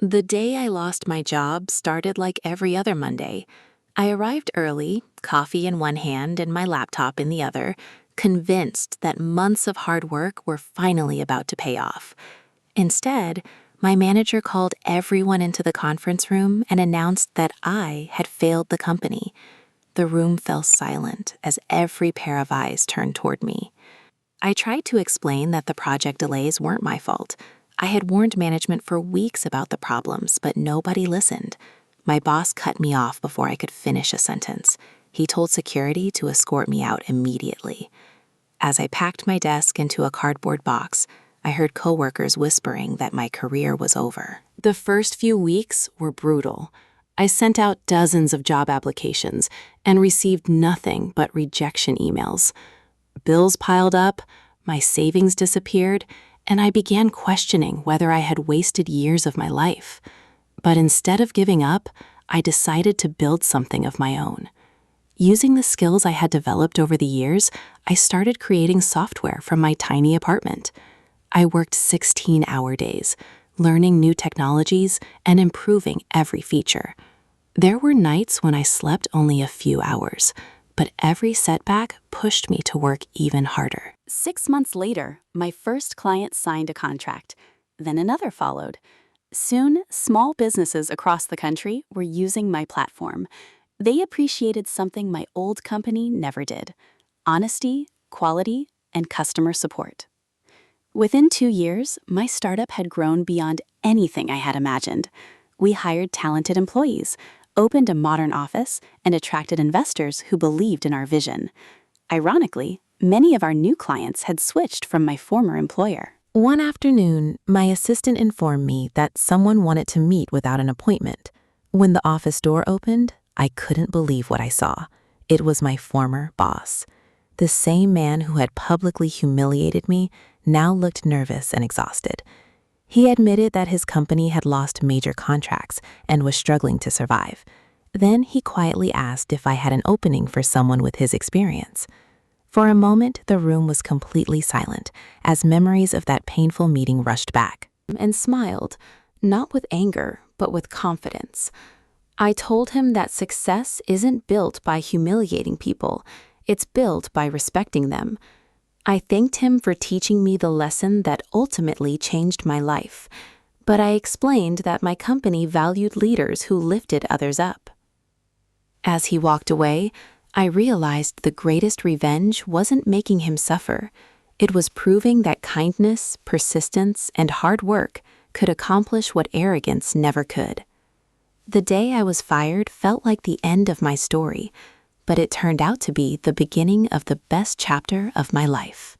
The day I lost my job started like every other Monday. I arrived early, coffee in one hand and my laptop in the other, convinced that months of hard work were finally about to pay off. Instead, my manager called everyone into the conference room and announced that I had failed the company. The room fell silent as every pair of eyes turned toward me. I tried to explain that the project delays weren't my fault. I had warned management for weeks about the problems, but nobody listened. My boss cut me off before I could finish a sentence. He told security to escort me out immediately. As I packed my desk into a cardboard box, I heard coworkers whispering that my career was over. The first few weeks were brutal. I sent out dozens of job applications and received nothing but rejection emails. Bills piled up, my savings disappeared, and I began questioning whether I had wasted years of my life. But instead of giving up, I decided to build something of my own. Using the skills I had developed over the years, I started creating software from my tiny apartment. I worked 16-hour days, learning new technologies and improving every feature. There were nights when I slept only a few hours, but every setback pushed me to work even harder. 6 months later, my first client signed a contract. Then another followed. Soon, small businesses across the country were using my platform. They appreciated something my old company never did: honesty, quality, and customer support. Within 2 years, my startup had grown beyond anything I had imagined. We hired talented employees, opened a modern office, and attracted investors who believed in our vision. Ironically, many of our new clients had switched from my former employer. One afternoon, my assistant informed me that someone wanted to meet without an appointment. When the office door opened, I couldn't believe what I saw. It was my former boss. The same man who had publicly humiliated me now looked nervous and exhausted. He admitted that his company had lost major contracts and was struggling to survive. Then he quietly asked if I had an opening for someone with his experience. For a moment, the room was completely silent as memories of that painful meeting rushed back. And smiled, not with anger, but with confidence. I told him that success isn't built by humiliating people, it's built by respecting them. I thanked him for teaching me the lesson that ultimately changed my life, but I explained that my company valued leaders who lifted others up. As he walked away, I realized the greatest revenge wasn't making him suffer. It was proving that kindness, persistence, and hard work could accomplish what arrogance never could. The day I was fired felt like the end of my story, but it turned out to be the beginning of the best chapter of my life.